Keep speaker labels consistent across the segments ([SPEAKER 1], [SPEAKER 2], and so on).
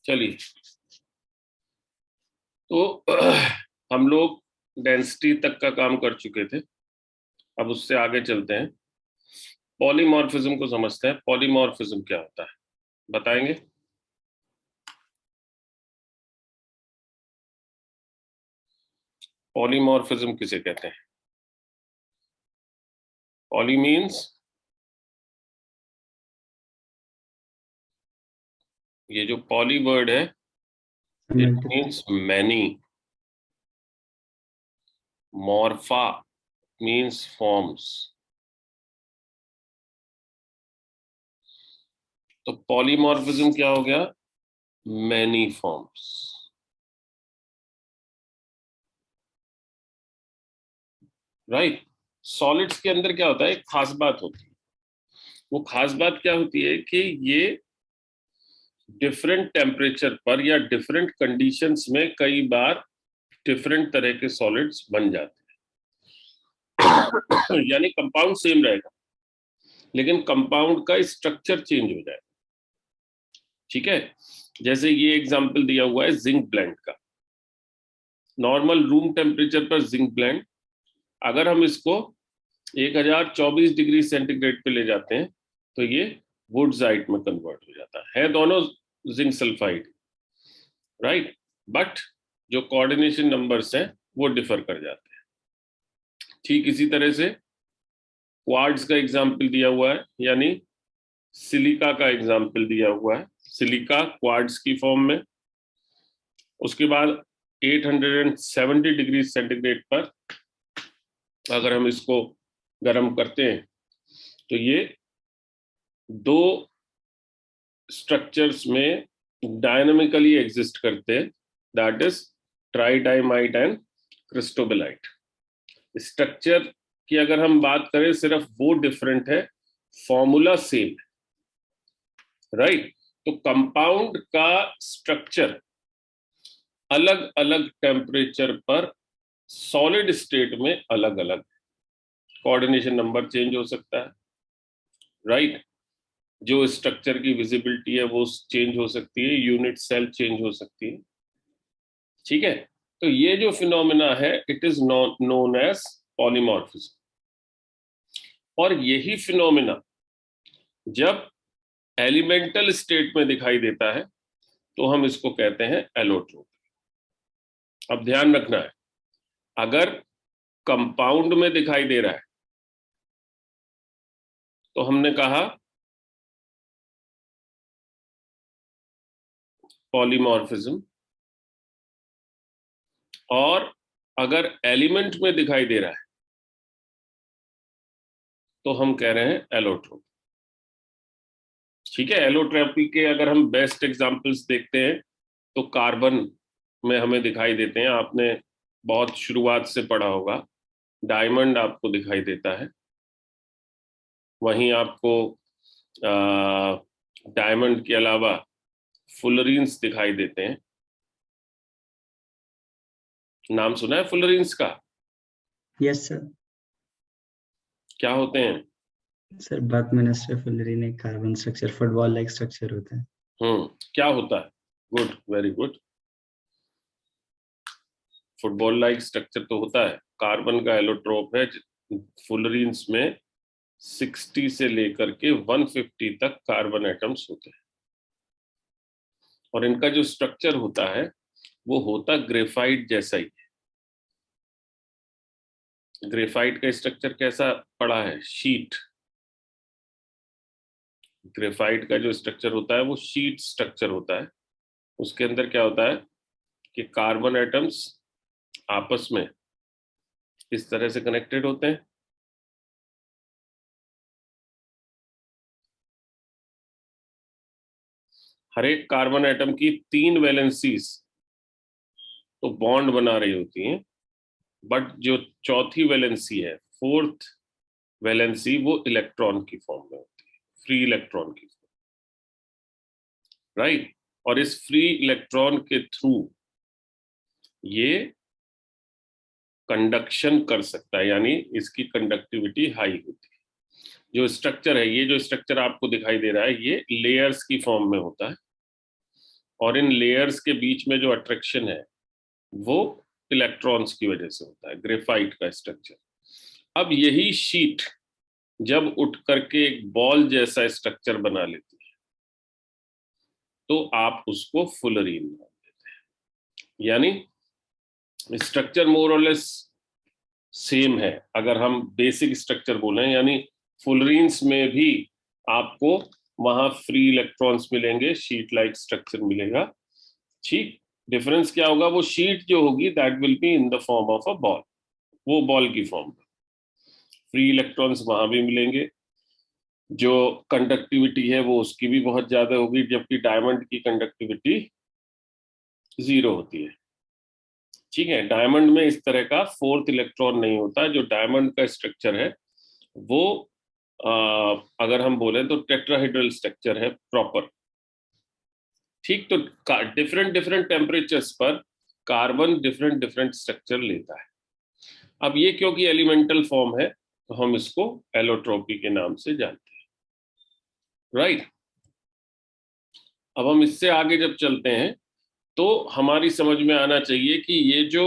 [SPEAKER 1] चलिए, तो हम लोग डेंसिटी तक का काम कर चुके थे। अब उससे आगे चलते हैं, पॉलीमॉर्फिज्म को समझते हैं। पॉलीमॉर्फिज्म क्या होता है बताएंगे? पॉलीमॉर्फिज्म किसे कहते हैं? पॉली मीन्स, ये जो पॉली वर्ड है it means many, morpha means forms. तो पॉलीमॉर्फिज्म क्या हो गया? Many forms. राइट। सॉलिड्स के अंदर क्या होता है, एक खास बात होती है। वो खास बात क्या होती है कि ये डिफरेंट टेम्परेचर पर या डिफरेंट कंडीशंस में कई बार डिफरेंट तरह के सॉलिड्स बन जाते हैं। यानी कंपाउंड सेम रहेगा लेकिन कंपाउंड का स्ट्रक्चर चेंज हो जाएगा। ठीक है, जैसे ये एग्जांपल दिया हुआ है जिंक ब्लेंड का। नॉर्मल रूम टेम्परेचर पर जिंक ब्लेंड, अगर हम इसको 1024 डिग्री सेंटीग्रेड पे ले जाते हैं तो ये वुडजाइट में कन्वर्ट हो जाता है दोनों जिंक सल्फाइड। राइट, बट जो कोऑर्डिनेशन नंबर्स हैं वो डिफर कर जाते हैं। ठीक इसी तरह से क्वार्ट्ज का एग्जाम्पल दिया हुआ है, यानी सिलिका का एग्जाम्पल दिया हुआ है। सिलिका क्वार्ट्ज की फॉर्म में, उसके बाद 870 डिग्री सेंटीग्रेड पर अगर हम इसको गर्म करते हैं तो ये दो स्ट्रक्चर्स में डायनामिकली एग्जिस्ट करते हैं, दैट इज ट्राइडाइमाइट एंड क्रिस्टोबेलाइट। स्ट्रक्चर की अगर हम बात करें सिर्फ वो डिफरेंट है, फॉर्मूला सेम है। राइट, तो कंपाउंड का स्ट्रक्चर अलग अलग टेम्परेचर पर सॉलिड स्टेट में अलग अलग, कोऑर्डिनेशन नंबर चेंज हो सकता है। राइट, जो स्ट्रक्चर की विजिबिलिटी है वो चेंज हो सकती है, यूनिट सेल चेंज हो सकती है। ठीक है, तो ये जो फिनोमेना है it is known as polymorphism. और यही फिनोमेना जब एलिमेंटल स्टेट में दिखाई देता है तो हम इसको कहते हैं एलोट्रोपी। अब ध्यान रखना है, अगर कंपाउंड में दिखाई दे रहा है तो हमने कहा पॉलीमॉर्फिज्म, और अगर एलिमेंट में दिखाई दे रहा है तो हम कह रहे हैं एलोट्रोपी। ठीक है, एलोट्रोपी के अगर हम बेस्ट एग्जांपल्स देखते हैं तो कार्बन में हमें दिखाई देते हैं। आपने बहुत शुरुआत से पढ़ा होगा, डायमंड आपको दिखाई देता है, वहीं आपको डायमंड के अलावा फुलरीन्स दिखाई देते हैं। नाम सुना है फुलरीन्स का?
[SPEAKER 2] Yes sir.
[SPEAKER 1] क्या होते हैं?
[SPEAKER 2] सर बकमिनस्टर फुलरीन एक carbon structure, football like structure होता है।
[SPEAKER 1] क्या होता है? Good, very good. Football like structure तो होता है, कार्बन का एलोट्रोप है। फुलरीन्स में 60 से लेकर के 150 तक कार्बन एटम्स होते हैं, और इनका जो स्ट्रक्चर होता है वो होता ग्रेफाइट जैसा ही। ग्रेफाइट का स्ट्रक्चर कैसा पड़ा है? शीट। ग्रेफाइट का जो स्ट्रक्चर होता है वो शीट स्ट्रक्चर होता है। उसके अंदर क्या होता है कि कार्बन एटम्स आपस में इस तरह से कनेक्टेड होते हैं। हर एक कार्बन एटम की 3 वैलेंसीज तो बॉन्ड बना रही होती हैं, बट जो चौथी वैलेंसी है, फोर्थ वैलेंसी, वो इलेक्ट्रॉन की फॉर्म में होती है, फ्री इलेक्ट्रॉन की फॉर्म। राइट, और इस फ्री इलेक्ट्रॉन के थ्रू ये कंडक्शन कर सकता है, यानी इसकी कंडक्टिविटी हाई होती है। जो स्ट्रक्चर है, ये जो स्ट्रक्चर आपको दिखाई दे रहा है, ये लेयर्स की फॉर्म में होता है। और इन लेयर्स के बीच में जो अट्रैक्शन है वो इलेक्ट्रॉन्स की वजह से होता है, ग्रेफाइट का स्ट्रक्चर। अब यही शीट जब उठ करके एक बॉल जैसा स्ट्रक्चर बना लेती है तो आप उसको फुलरीन मान देते हैं। यानी स्ट्रक्चर मोर और लेस सेम है अगर हम बेसिक स्ट्रक्चर बोलें, यानी फुलरीन्स में भी आपको वहां फ्री इलेक्ट्रॉन्स मिलेंगे, शीट लाइक स्ट्रक्चर मिलेगा। ठीक, डिफरेंस क्या होगा, वो शीट जो होगी that will be in the form of a ball, वो बॉल की फॉर्म में फ्री इलेक्ट्रॉन्स वहां भी मिलेंगे, जो कंडक्टिविटी है वो उसकी भी बहुत ज्यादा होगी, जबकि डायमंड की कंडक्टिविटी 0 होती है। ठीक है, डायमंड में इस तरह का फोर्थ इलेक्ट्रॉन नहीं होता। जो डायमंड का स्ट्रक्चर है वो अगर हम बोले तो टेट्राहेड्रल स्ट्रक्चर है प्रॉपर। ठीक, तो डिफरेंट डिफरेंट टेम्परेचर्स पर कार्बन डिफरेंट डिफरेंट स्ट्रक्चर लेता है। अब ये क्योंकि एलिमेंटल फॉर्म है तो हम इसको एलोट्रोपी के नाम से जानते हैं, राइट। अब हम इससे आगे जब चलते हैं तो हमारी समझ में आना चाहिए कि ये जो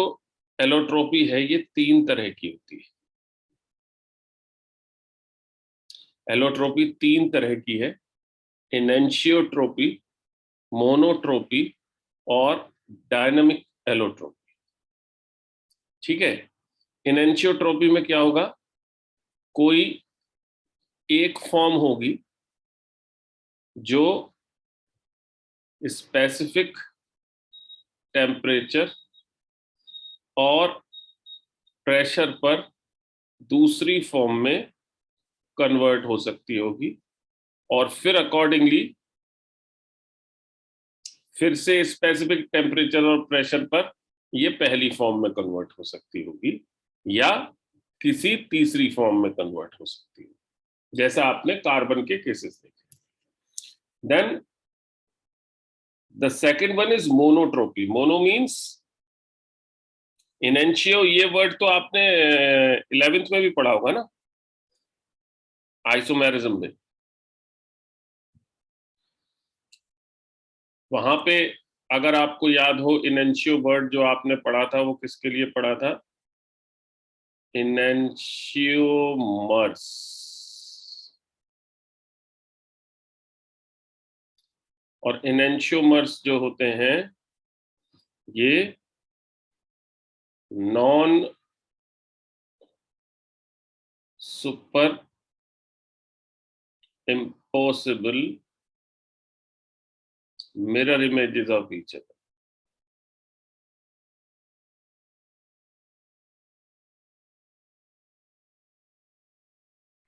[SPEAKER 1] एलोट्रोपी है ये 3 तरह की होती है। एलोट्रोपी 3 तरह की है, एनेंशियोट्रोपी, मोनोट्रोपी और डायनामिक एलोट्रोपी। ठीक है, एनेंशियोट्रोपी में क्या होगा, कोई एक फॉर्म होगी जो स्पेसिफिक टेम्परेचर और प्रेशर पर दूसरी फॉर्म में कन्वर्ट हो सकती होगी, और फिर अकॉर्डिंगली फिर से स्पेसिफिक टेम्परेचर और प्रेशर पर ये पहली फॉर्म में कन्वर्ट हो सकती होगी या किसी तीसरी फॉर्म में कन्वर्ट हो सकती है, जैसा आपने कार्बन के केसेस देखे। Then the second one is monotropy. Mono means इनेंशियो, ये वर्ड तो आपने 11th में भी पढ़ा होगा ना, आइसोमेरिज्म में। वहां पे अगर आपको याद हो, इनेंशियो वर्ड जो आपने पढ़ा था वो किसके लिए पढ़ा था, इनेंशियोमर्स। और इनेंशियोमर्स जो होते हैं ये non super impossible mirror images of each other.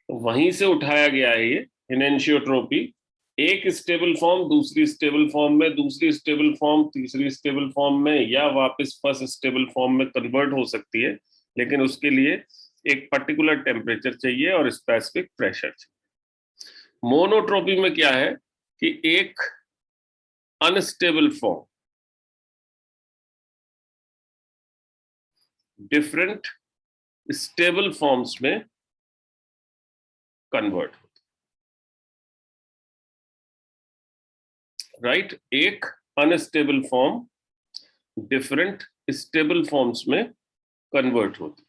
[SPEAKER 1] वहीं से उठाया गया है ये इनेंशियोट्रोपी। एक स्टेबल फॉर्म दूसरी स्टेबल फॉर्म में, दूसरी स्टेबल फॉर्म तीसरी स्टेबल फॉर्म में, या वापस फर्स्ट स्टेबल फॉर्म में कन्वर्ट हो सकती है, लेकिन उसके लिए एक पर्टिकुलर टेम्परेचर चाहिए और स्पेसिफिक प्रेशर चाहिए। मोनोट्रोपी में क्या है कि एक unstable form different stable forms में कन्वर्ट होती, राइट। एक unstable form different stable forms में कन्वर्ट होती।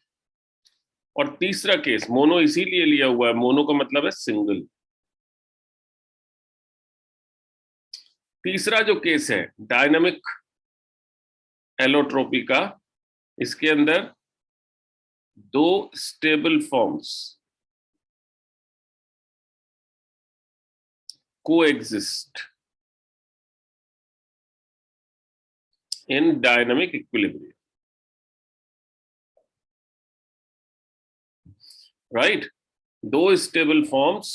[SPEAKER 1] और तीसरा केस मोनो इसीलिए लिया हुआ है, मोनो का मतलब है सिंगल। तीसरा जो केस है डायनामिक एलोट्रोपी का, इसके अंदर 2 स्टेबल फॉर्म्स कोएग्जिस्ट इन dynamic equilibrium, right. 2 stable forms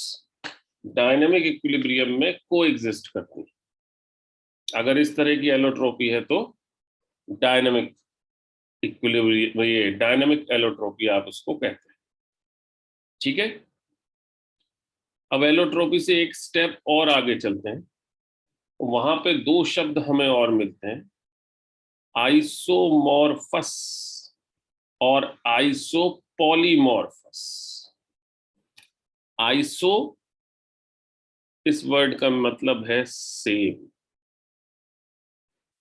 [SPEAKER 1] dynamic equilibrium में कोएग्जिस्ट करती हैं। अगर इस तरह की एलोट्रोपी है तो डायनामिक इक्विलिब्रियम, ये डायनामिक एलोट्रोपी आप उसको कहते हैं। ठीक है, अब एलोट्रोपी से एक स्टेप और आगे चलते हैं। वहां पे 2 शब्द हमें और मिलते हैं, आइसोमॉर्फस और आइसोपॉलीमॉर्फस। आइसो, इस वर्ड का मतलब है सेम,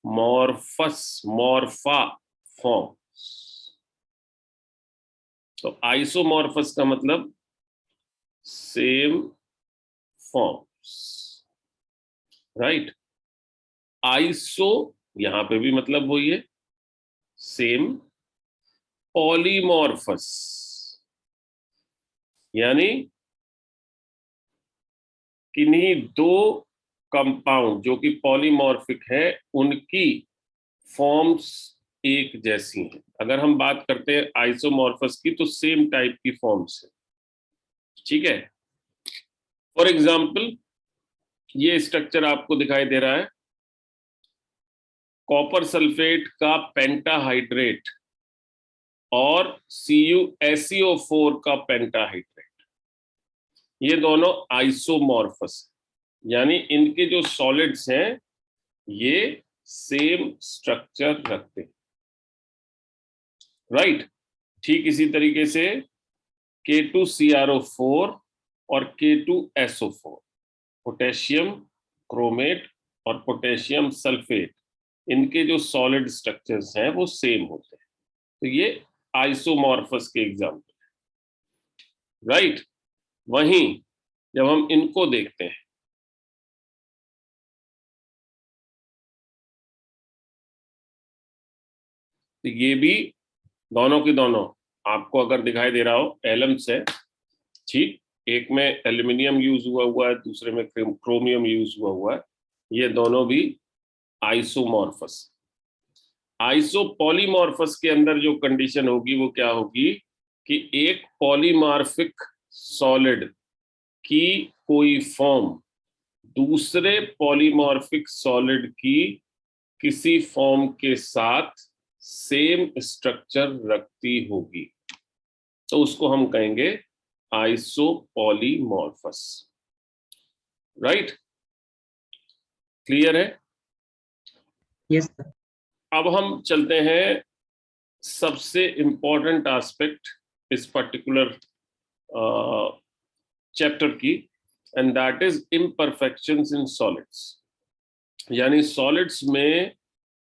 [SPEAKER 1] मॉर्फस, मॉर्फा फॉर्म। तो आइसोमॉर्फस का मतलब सेम फॉर्म्स, राइट। आइसो यहां पे भी मतलब वही है, सेम। पॉलीमॉर्फस यानी किन्हीं दो कंपाउंड जो कि पॉलीमॉर्फिक है उनकी फॉर्म्स एक जैसी हैं। अगर हम बात करते हैं आइसोमॉर्फस की तो सेम टाइप की फॉर्म्स है, ठीक है। फॉर एग्जाम्पल ये स्ट्रक्चर आपको दिखाई दे रहा है, कॉपर सल्फेट का पेंटाहाइड्रेट और CuSeO4 का पेंटाहाइड्रेट, ये दोनों आइसोमॉर्फस, यानी इनके जो सॉलिड्स हैं ये सेम स्ट्रक्चर रखते हैं, राइट। ठीक इसी तरीके से K2CrO4 और K2SO4, पोटेशियम क्रोमेट और पोटेशियम सल्फेट, इनके जो सॉलिड स्ट्रक्चर्स हैं वो सेम होते हैं। तो ये आइसोमॉर्फस के एग्जाम्पल, राइट। वहीं जब हम इनको देखते हैं, तो ये भी दोनों की दोनों आपको अगर दिखाई दे रहा हो एलम्स है, ठीक। एक में एल्यूमिनियम यूज हुआ है, दूसरे में क्रोमियम यूज हुआ है। ये दोनों भी आइसोमॉर्फस। आइसोपॉलीमॉर्फस के अंदर जो कंडीशन होगी वो क्या होगी कि एक पॉलीमॉर्फिक सॉलिड की कोई फॉर्म दूसरे पॉलीमॉर्फिक सॉलिड की किसी फॉर्म के साथ सेम स्ट्रक्चर रखती होगी, तो उसको हम कहेंगे आइसोपॉलीमॉर्फस, राइट। क्लियर है?
[SPEAKER 2] Yes sir.
[SPEAKER 1] अब हम चलते हैं सबसे इंपॉर्टेंट एस्पेक्ट इस पर्टिकुलर चैप्टर की, and that is imperfections in solids. यानी सॉलिड्स में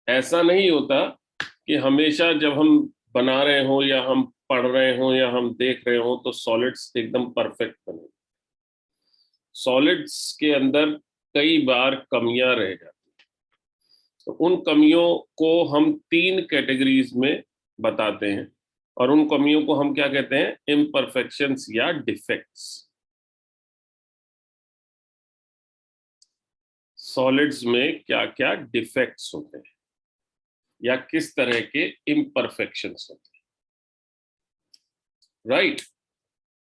[SPEAKER 1] ऐसा नहीं होता कि हमेशा जब हम बना रहे हो या हम पढ़ रहे हो या हम देख रहे हो तो सॉलिड्स एकदम परफेक्ट बने। सॉलिड्स के अंदर कई बार कमियां रह जाती, तो उन कमियों को हम 3 कैटेगरीज में बताते हैं, और उन कमियों को हम क्या कहते हैं? इम्परफेक्शंस या डिफेक्ट्स। सॉलिड्स में क्या क्या डिफेक्ट्स होते हैं या किस तरह के इम्परफेक्शंस होते हैं, राइट।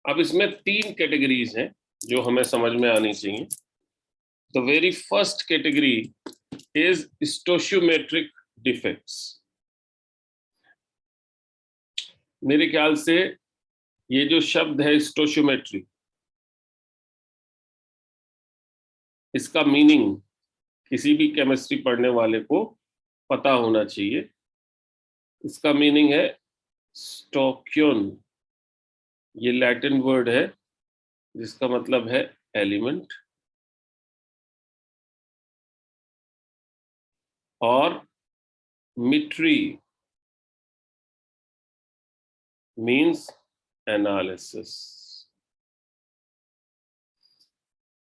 [SPEAKER 1] अब इसमें 3 कैटेगरीज हैं जो हमें समझ में आनी चाहिए। The very first category is stoichiometric defects. मेरे ख्याल से ये जो शब्द है स्टोशियोमेट्री, इसका मीनिंग किसी भी केमिस्ट्री पढ़ने वाले को पता होना चाहिए। इसका मीनिंग है स्टोक्योन। ये लैटिन वर्ड है जिसका मतलब है एलिमेंट, और मिट्री means analysis.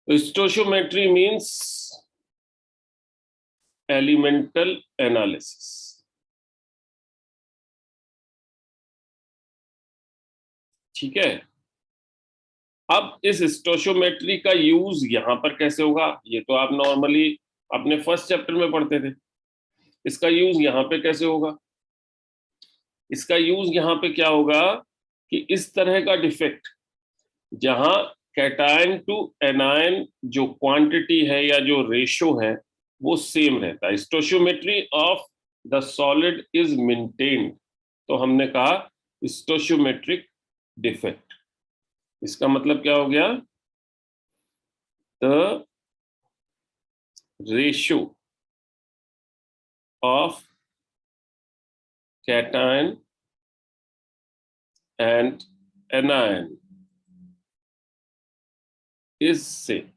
[SPEAKER 1] Stoichiometry means elemental analysis, ठीक है। अब इस स्टोशियोमेट्री का यूज यहां पर कैसे होगा, ये तो आप नॉर्मली अपने फर्स्ट चैप्टर में पढ़ते थे। इसका यूज यहां पे कैसे होगा? इसका यूज यहां पे क्या होगा कि इस तरह का डिफेक्ट जहां कैटायन टू एनायन जो क्वांटिटी है या जो रेशो है वो सेम रहता है, stoichiometry of the solid is maintained, तो हमने कहा स्टोशियोमेट्रिक डिफेक्ट। इसका मतलब क्या हो गया? The ratio of cation and anion is same,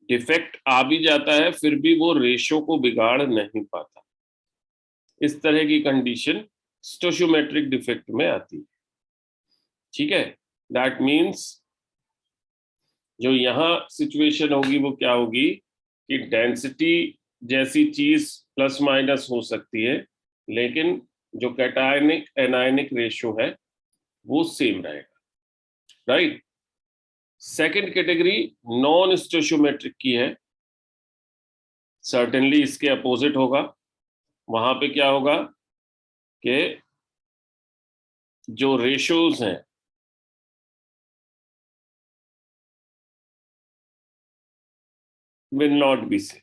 [SPEAKER 1] defect आ भी जाता है फिर भी वो रेशो को बिगाड़ नहीं पाता। इस तरह की कंडीशन स्टोशियोमेट्रिक डिफेक्ट में आती है। ठीक है, दैट मीन्स जो यहां सिचुएशन होगी वो क्या होगी कि डेंसिटी जैसी चीज प्लस माइनस हो सकती है, लेकिन जो कैटायनिक एनायनिक रेशियो है वो सेम रहेगा। Right. Second category non stoichiometric की है। सर्टेनली इसके अपोजिट होगा। वहां पे क्या होगा कि जो रेशियोज हैं विल नॉट बी सेम।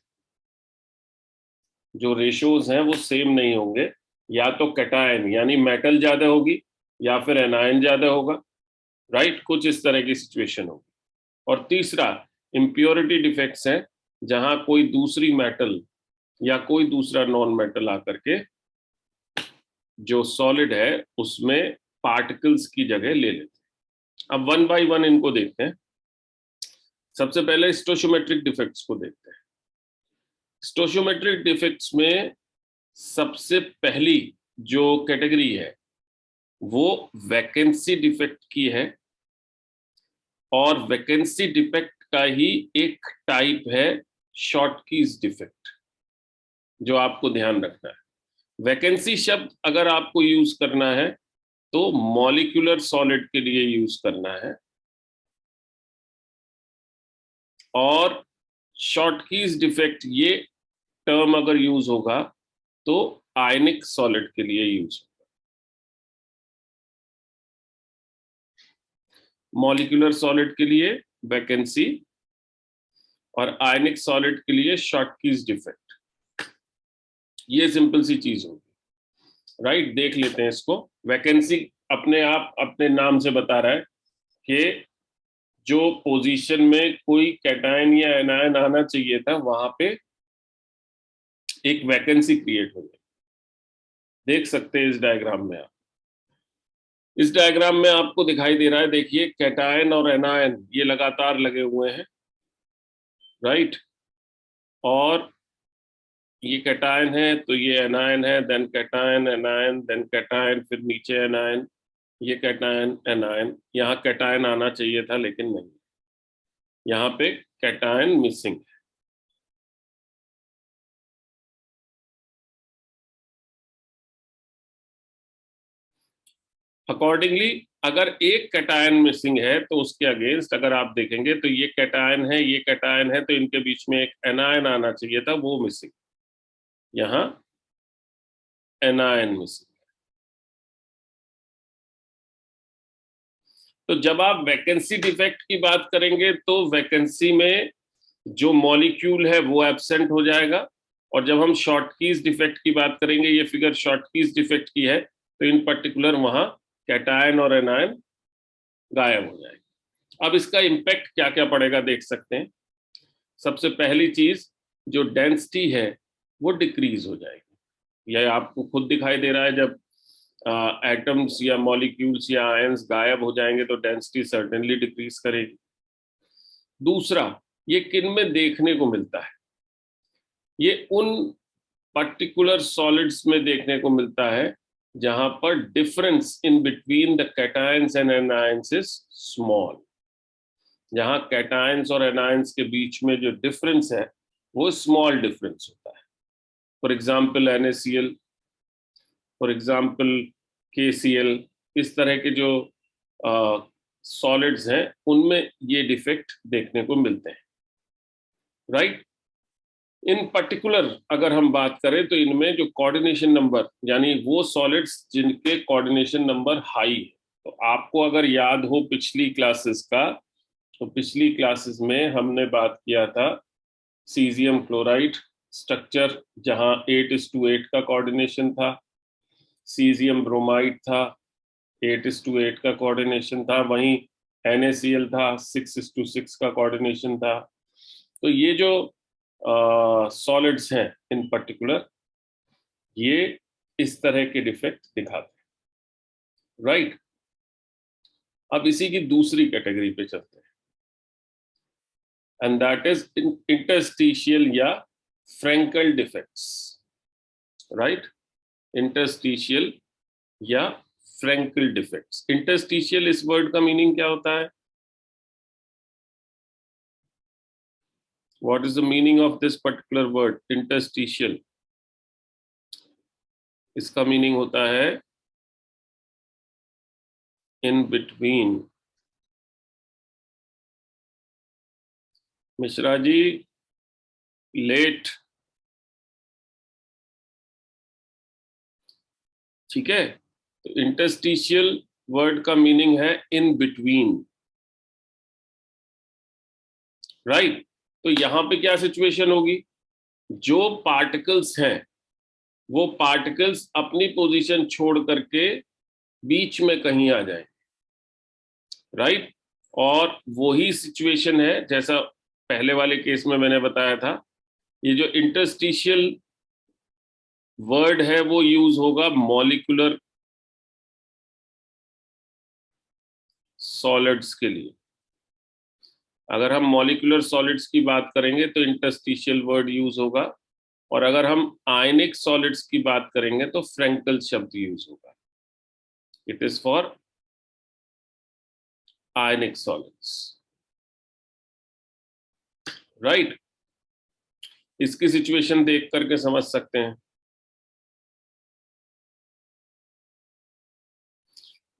[SPEAKER 1] जो रेशियोज हैं वो सेम नहीं होंगे, या तो कैटायन यानी मेटल ज्यादा होगी या फिर एनायन ज्यादा होगा। राइट, कुछ इस तरह की सिचुएशन होगी। और तीसरा इम्प्योरिटी डिफेक्ट्स हैं, जहां कोई दूसरी मेटल या कोई दूसरा नॉन मेटल आकर के जो सॉलिड है उसमें पार्टिकल्स की जगह ले लेते हैं। अब वन बाय वन इनको देखते हैं। सबसे पहले स्टोशियोमेट्रिक डिफेक्ट्स को देखते हैं। स्टोशियोमेट्रिक डिफेक्ट्स में सबसे पहली जो कैटेगरी है वो वैकेंसी डिफेक्ट की है, और वैकेंसी डिफेक्ट का ही एक टाइप है शॉर्ट कीज डिफेक्ट, जो आपको ध्यान रखना है। वैकेंसी शब्द अगर आपको यूज करना है तो मॉलिक्यूलर सॉलिड के लिए यूज करना है, और शॉर्ट कीज डिफेक्ट ये टर्म अगर यूज होगा तो आयनिक सॉलिड के लिए यूज होगा। मॉलिक्यूलर सॉलिड के लिए वैकेंसी और आयनिक सॉलिड के लिए शॉर्ट कीज डिफेक्ट। ये सिंपल सी चीज होगी। राइट, देख लेते हैं इसको। वैकेंसी अपने आप अपने नाम से बता रहा है कि जो पोजीशन में कोई कैटायन या एनायन आना चाहिए था वहां पे एक वैकेंसी क्रिएट हो गई। देख सकते हैं इस डायग्राम में आप। इस डायग्राम में आपको दिखाई दे रहा है, देखिए कैटायन और एनायन ये लगातार लगे हुए हैं। राइट, और ये कैटायन है तो ये एनायन है, then cation anion then cation, फिर नीचे एनायन, ये कैटायन एनायन। यहाँ कैटायन आना चाहिए था लेकिन नहीं, यहाँ पे कैटायन मिसिंग है। अकॉर्डिंगली अगर एक कैटायन मिसिंग है तो उसके अगेंस्ट अगर आप देखेंगे तो ये कैटायन है ये कैटायन है, तो इनके बीच में एक एनायन आना चाहिए था, वो मिसिंग। यहाँ एनायन मिसिंग। तो जब आप वैकेंसी डिफेक्ट की बात करेंगे तो वैकेंसी में जो मॉलिक्यूल है वो एब्सेंट हो जाएगा, और जब हम शॉर्ट कीज डिफेक्ट की बात करेंगे, ये फिगर शॉर्ट कीज डिफेक्ट की है, तो इन पर्टिकुलर वहां कैटायन और एनायन गायब हो जाएगा। अब इसका इम्पैक्ट क्या क्या पड़ेगा देख सकते हैं। सबसे पहली चीज, जो डेंसिटी है वो डिक्रीज हो जाएगी। यह आपको खुद दिखाई दे रहा है, जब एटम्स या मॉलिक्यूल्स या आयंस गायब हो जाएंगे तो डेंसिटी सर्टेनली डिक्रीज करेगी। दूसरा, ये किन में देखने को मिलता है? ये उन पर्टिकुलर सॉलिड्स में देखने को मिलता है जहां पर difference in between the cations and anions is small. जहां कैटायंस और एनायंस के बीच में जो डिफरेंस है वो स्मॉल डिफरेंस होता है। For example NaCl, for example KCl, इस तरह के जो सॉलिड्स हैं उनमें ये डिफेक्ट देखने को मिलते हैं। राइट, इन पर्टिकुलर अगर हम बात करें तो इनमें जो कोऑर्डिनेशन नंबर, यानी वो सॉलिड्स जिनके कोऑर्डिनेशन नंबर हाई है, तो आपको अगर याद हो पिछली क्लासेस का, तो पिछली क्लासेस में हमने बात किया था सीजियम क्लोराइड स्ट्रक्चर, जहां 8:8 का कोऑर्डिनेशन था। सीजियम ब्रोमाइड था, 8:8 का कोऑर्डिनेशन था। वहीं NaCl था, 6:6 का कोऑर्डिनेशन था। तो ये जो सॉलिड्स हैं इन पर्टिकुलर, ये इस तरह के डिफेक्ट दिखाते हैं। राइट, अब इसी की दूसरी कैटेगरी पे चलते हैं। and that is interstitial या Frankel defects, right? Interstitial या Frankel defects. Interstitial इस वर्ड का मीनिंग क्या होता है? What is the meaning of this particular word, interstitial? इसका मीनिंग होता है in between. Mishra ji late, ठीक है? तो इंटरस्टिशियल वर्ड का मीनिंग है इन बिटवीन, राइट? तो यहां पे क्या सिचुएशन होगी? जो पार्टिकल्स हैं वो पार्टिकल्स अपनी पोजीशन छोड़ करके बीच में कहीं आ जाए, राइट? और वही सिचुएशन है जैसा पहले वाले केस में मैंने बताया था। ये जो इंटरस्टिशियल वर्ड है वो यूज होगा मॉलिक्यूलर सॉलिड्स के लिए। अगर हम मॉलिक्यूलर सॉलिड्स की बात करेंगे तो इंटरस्टिशियल वर्ड यूज होगा, और अगर हम आयनिक सॉलिड्स की बात करेंगे तो फ्रैंकल शब्द यूज होगा। It is for ionic solids, right? इसकी सिचुएशन देख करके समझ सकते हैं।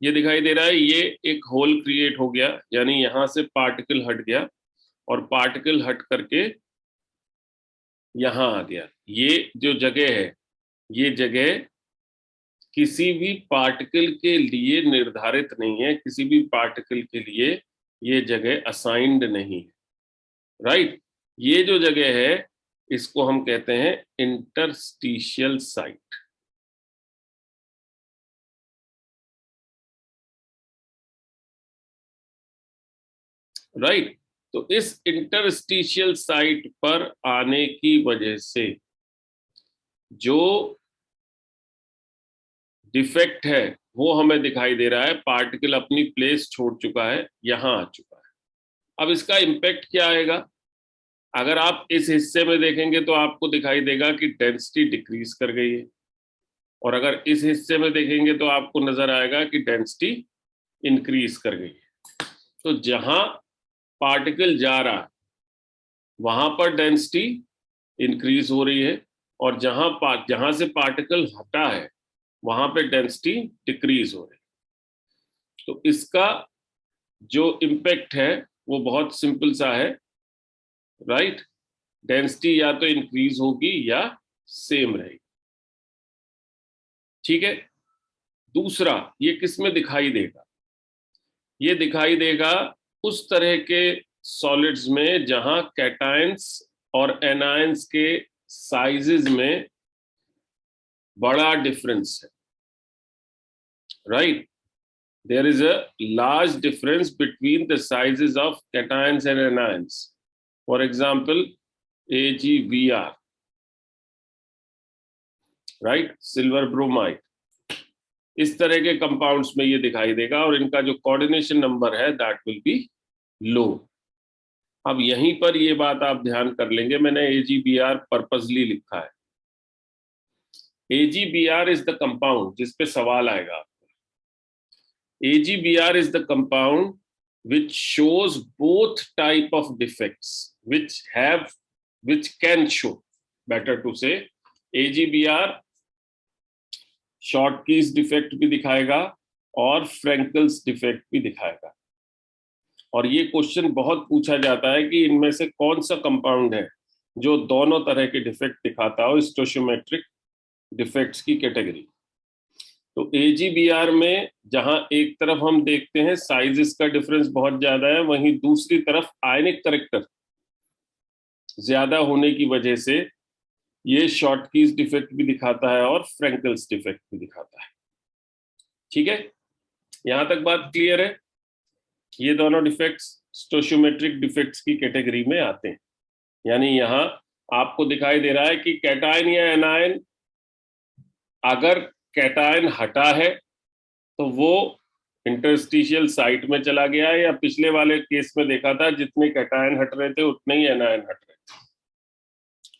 [SPEAKER 1] ये दिखाई दे रहा है, ये एक होल क्रिएट हो गया, यानी यहां से पार्टिकल हट गया और पार्टिकल हट करके यहां आ गया। ये जो जगह है, ये जगह किसी भी पार्टिकल के लिए निर्धारित नहीं है, किसी भी पार्टिकल के लिए ये जगह असाइंड नहीं है, राइट? ये जो जगह है इसको हम कहते हैं इंटरस्टिशियल साइट, राइट? तो इस इंटरस्टिशियल साइट पर आने की वजह से जो डिफेक्ट है वो हमें दिखाई दे रहा है, पार्टिकल अपनी प्लेस छोड़ चुका है, यहां आ चुका है। अब इसका इम्पैक्ट क्या आएगा? अगर आप इस हिस्से में देखेंगे तो आपको दिखाई देगा कि डेंसिटी डिक्रीज कर गई है, और अगर इस हिस्से में देखेंगे तो आपको नजर आएगा कि डेंसिटी इंक्रीज कर गई है। तो जहां पार्टिकल जा रहा है वहां पर डेंसिटी इंक्रीज हो रही है, और जहां से पार्टिकल हटा है वहां पे डेंसिटी डिक्रीज हो रही है। तो इसका जो इम्पैक्ट है वो बहुत सिंपल सा है, राइट? डेंसिटी या तो इंक्रीज होगी या सेम रहेगी, ठीक है? दूसरा, ये किस में दिखाई देगा? ये दिखाई देगा उस तरह के सॉलिड्स में जहां कैटायंस और एनायंस के साइजेस में बड़ा डिफरेंस है, right? There is a large difference between the sizes of cations and anions. For example, AgBr, right? Silver bromide. इस तरह के कंपाउंड्स में ये दिखाई देगा, और इनका जो कोऑर्डिनेशन नंबर है दैट विल बी लो। अब यहीं पर ये बात आप ध्यान कर लेंगे, मैंने AgBr पर्पसली लिखा है। AgBr इज द कंपाउंड जिस पे सवाल आएगा। AgBr is the compound which shows both type of defects, which can show, better to say, AgBr short keys defect भी दिखाएगा और फ्रैंकल्स डिफेक्ट भी दिखाएगा। और ये क्वेश्चन बहुत पूछा जाता है कि इनमें से कौन सा कंपाउंड है जो दोनों तरह के डिफेक्ट दिखाता हो, स्टोशियोमेट्रिक डिफेक्ट्स की कैटेगरी। तो AgBr में जहां एक तरफ हम देखते हैं साइजेस का डिफरेंस बहुत ज्यादा है, वहीं दूसरी तरफ आयनिक करेक्टर ज्यादा होने की वजह से ये शॉर्ट कीज डिफेक्ट भी दिखाता है और फ्रैंकल्स डिफेक्ट भी दिखाता है, ठीक है? यहां तक बात क्लियर है? ये दोनों डिफेक्ट्स स्टोशियोमेट्रिक डिफेक्ट्स की कैटेगरी में आते हैं। यानी यहां आपको दिखाई दे रहा है कि कैटायन या एनायन, अगर कैटायन हटा है तो वो इंटरस्टिशियल साइट में चला गया है, या पिछले वाले केस में देखा था जितने कैटायन हट रहे थे उतने ही एनायन हट रहे थे,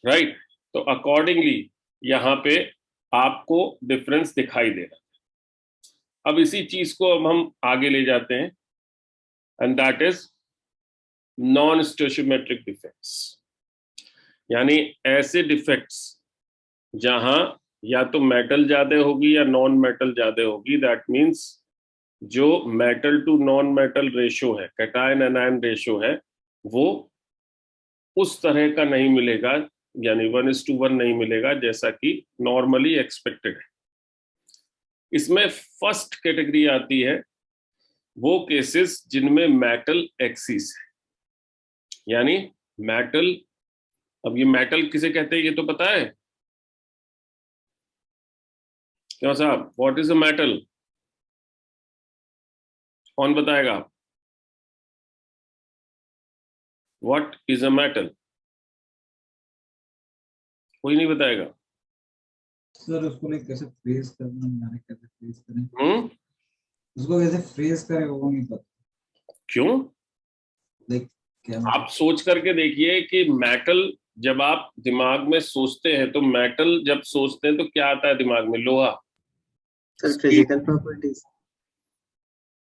[SPEAKER 1] राइट। तो अकॉर्डिंगली यहाँ पे आपको डिफरेंस दिखाई दे रहा है। अब इसी चीज को अब हम आगे ले जाते हैं, and that is non stoichiometric defects, यानी ऐसे डिफेक्ट्स जहां या तो मेटल ज्यादा होगी या नॉन मेटल ज्यादा होगी। दैट मीन्स जो metal to non metal ratio है, कैटायन एनायन रेशो है, वो उस तरह का नहीं मिलेगा, यानी 1:1 नहीं मिलेगा जैसा कि नॉर्मली एक्सपेक्टेड है। इसमें फर्स्ट कैटेगरी आती है वो केसेस जिनमें मेटल एक्सिस है, यानी मेटल, अब ये मेटल किसे कहते हैं ये तो पता है क्यों साहब? What is a metal? कौन बताएगा? What is a metal? कोई नहीं बताएगा।
[SPEAKER 3] सर उसको लाइक कैसे फ्रेज करना है, यानी कैसे फ्रेज करें, उसको कैसे फ्रेज करें वो नहीं पता।
[SPEAKER 1] क्यों?
[SPEAKER 3] लाइक क्या
[SPEAKER 1] आप सोच करके देखिए कि मेटल, जब आप दिमाग में सोचते हैं तो मेटल जब सोचते हैं तो क्या आता है दिमाग में? लोहा।
[SPEAKER 2] Sir physical properties.